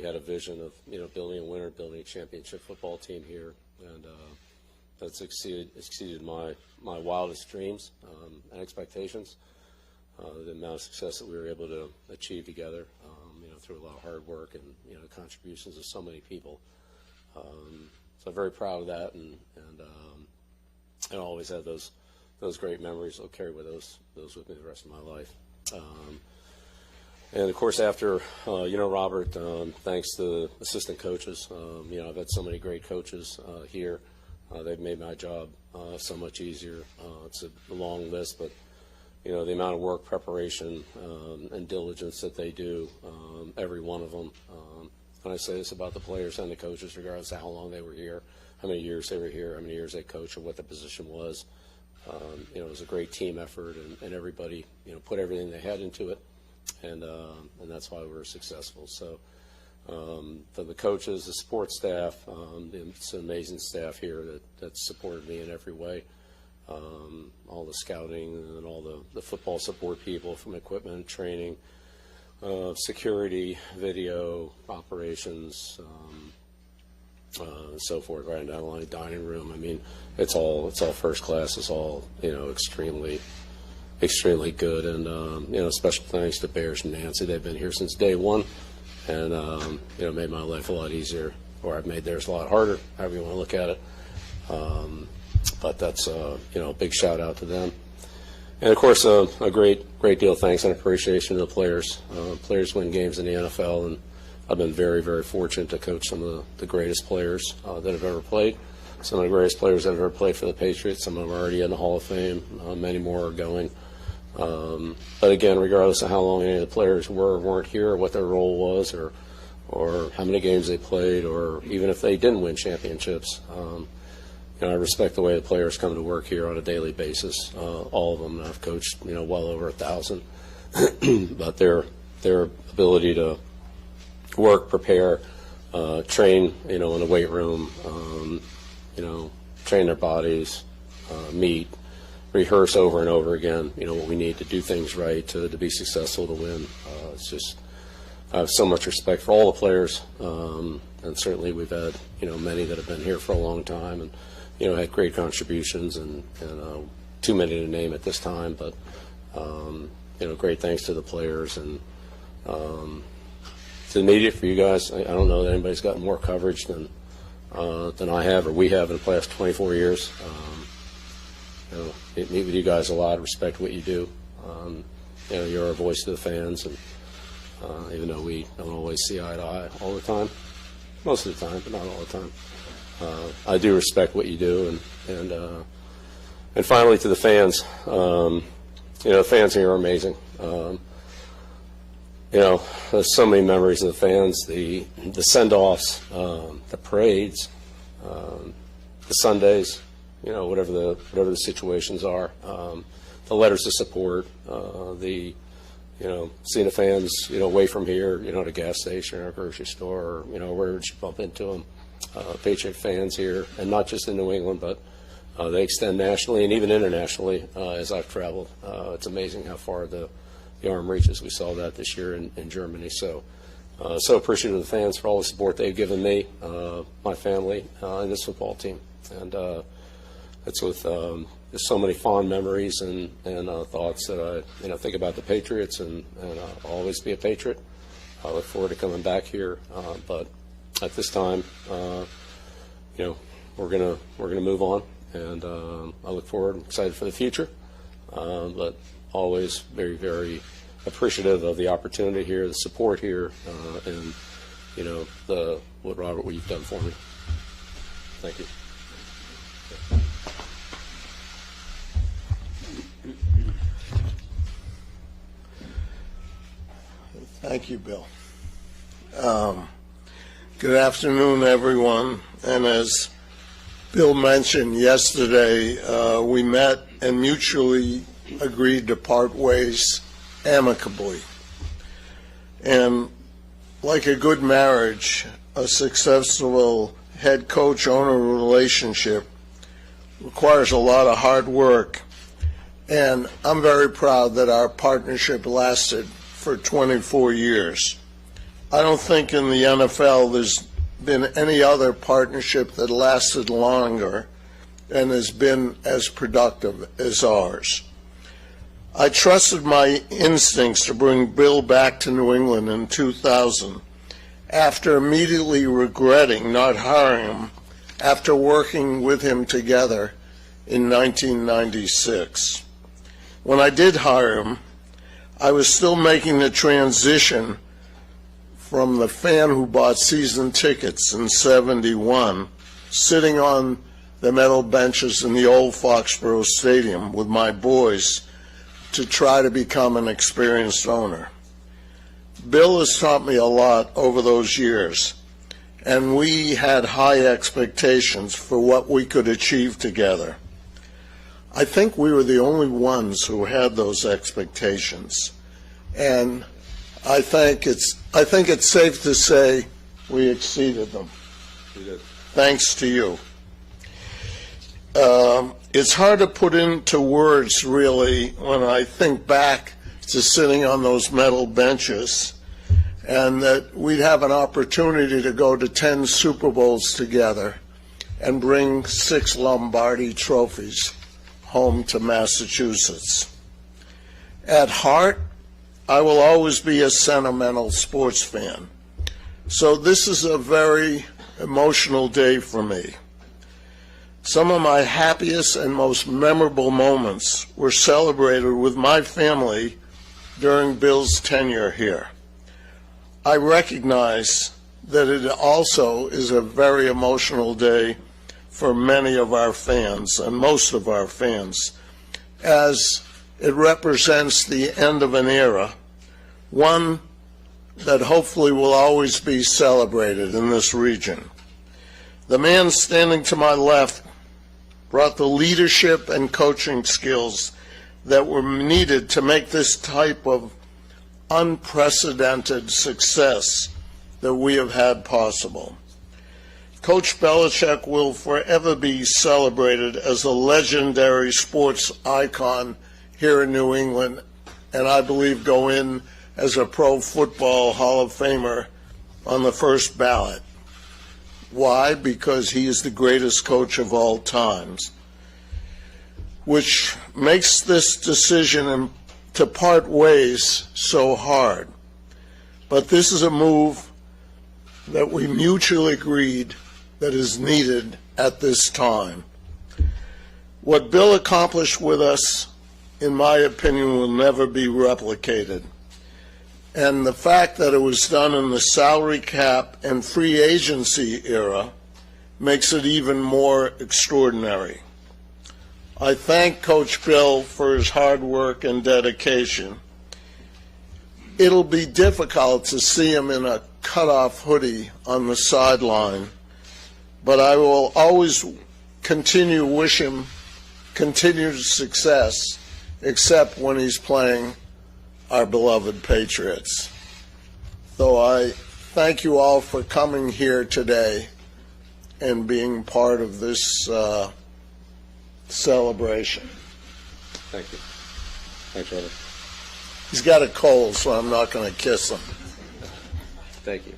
we had a vision of building a winner, building a championship football team here, and that's exceeded my wildest dreams and expectations. The amount of success that we were able to achieve together, through a lot of hard work and contributions of so many people. So I'm very proud of that, and I always have those great memories. I'll carry with those with me the rest of my life. And of course, after Robert, thanks to the assistant coaches, I've had so many great coaches here. They've made my job so much easier. It's a long list, but the amount of work, preparation, and diligence that they do, every one of them. And I say this about the players and the coaches, regardless of how long they were here, how many years they were here, how many years they coached, or what the position was. It was a great team effort, and everybody, put everything they had into it, and that's why we were successful. So, for the coaches, the support staff, it's an amazing staff here that supported me in every way. All the scouting and all the football support people, from equipment, training, security, video, operations, and so forth, right down the line, dining room. I mean, it's all first class. It's all extremely good. And special thanks to Bears and Nancy. They've been here since day one, and made my life a lot easier, or I've made theirs a lot harder, however you want to look at it. But that's a big shout out to them, and of course a great deal of thanks and appreciation to the players. Players win games in the NFL, and I've been very, very fortunate to coach some of the greatest players that have ever played. Some of the greatest players that have ever played for the Patriots. Some of them are already in the Hall of Fame. Many more are going. But again, regardless of how long any of the players were or weren't here, or what their role was, or how many games they played, or even if they didn't win championships. I respect the way the players come to work here on a daily basis. All of them. And I've coached, well over 1,000. But their ability to work, prepare, train, in the weight room, train their bodies, meet, rehearse over and over again. What we need to do things right to be successful, to win. It's just, I have so much respect for all the players, and certainly we've had many that have been here for a long time, and had great contributions, and too many to name at this time, but great thanks to the players, and to the media, for you guys. I don't know that anybody's gotten more coverage than I have, or we have, in the past 24 years. Meet with you guys a lot, respect what you do. You're a voice to the fans, and even though we don't always see eye to eye all the time, most of the time, but not all the time. I do respect what you do, and finally to the fans. The fans here are amazing. There's so many memories of the fans, the send-offs, the parades, the Sundays, whatever the situations are, the letters of support, seeing the fans, away from here, at a gas station or a grocery store, or, wherever you bump into them. Patriot fans here, and not just in New England, but they extend nationally and even internationally as I've traveled. It's amazing how far the arm reaches. We saw that this year in Germany. So appreciative of the fans for all the support they've given me, my family, and this football team. And it's with there's so many fond memories and thoughts that I think about the Patriots, and I'll always be a Patriot. I look forward to coming back here, but at this time, we're gonna move on, and I look forward and excited for the future. But always very, very appreciative of the opportunity here, the support here, and what you've done for me. Thank you. Thank you, Bill. Good afternoon, everyone. And as Bill mentioned yesterday, we met and mutually agreed to part ways amicably. And like a good marriage, a successful head coach-owner relationship requires a lot of hard work. And I'm very proud that our partnership lasted for 24 years. I don't think in the NFL there's been any other partnership that lasted longer and has been as productive as ours. I trusted my instincts to bring Bill back to New England in 2000 after immediately regretting not hiring him after working with him together in 1996. When I did hire him, I was still making the transition from the fan who bought season tickets in '71, sitting on the metal benches in the old Foxborough Stadium with my boys, to try to become an experienced owner. Bill has taught me a lot over those years, and we had high expectations for what we could achieve together. I think we were the only ones who had those expectations, and I think it's safe to say we exceeded them. We did. Thanks to you. It's hard to put into words, really, when I think back to sitting on those metal benches and that we'd have an opportunity to go to 10 Super Bowls together and bring 6 Lombardi trophies home to Massachusetts. At heart, I will always be a sentimental sports fan. So this is a very emotional day for me. Some of my happiest and most memorable moments were celebrated with my family during Bill's tenure here. I recognize that it also is a very emotional day for many of our fans, and most of our fans, as it represents the end of an era, one that hopefully will always be celebrated in this region. The man standing to my left brought the leadership and coaching skills that were needed to make this type of unprecedented success that we have had possible. Coach Belichick will forever be celebrated as a legendary sports icon here in New England, and I believe go in as a Pro Football Hall of Famer on the first ballot. Why? Because he is the greatest coach of all times, which makes this decision to part ways so hard. But this is a move that we mutually agreed that is needed at this time. What Bill accomplished with us, in my opinion, will never be replicated. And the fact that it was done in the salary cap and free agency era makes it even more extraordinary. I thank Coach Bill for his hard work and dedication. It'll be difficult to see him in a cutoff hoodie on the sideline, but I will always continue to wish him continued success, except when he's playing our beloved Patriots. So I thank you all for coming here today and being part of this celebration. Thank you. Thanks, Robert. He's got a cold, so I'm not going to kiss him. Thank you.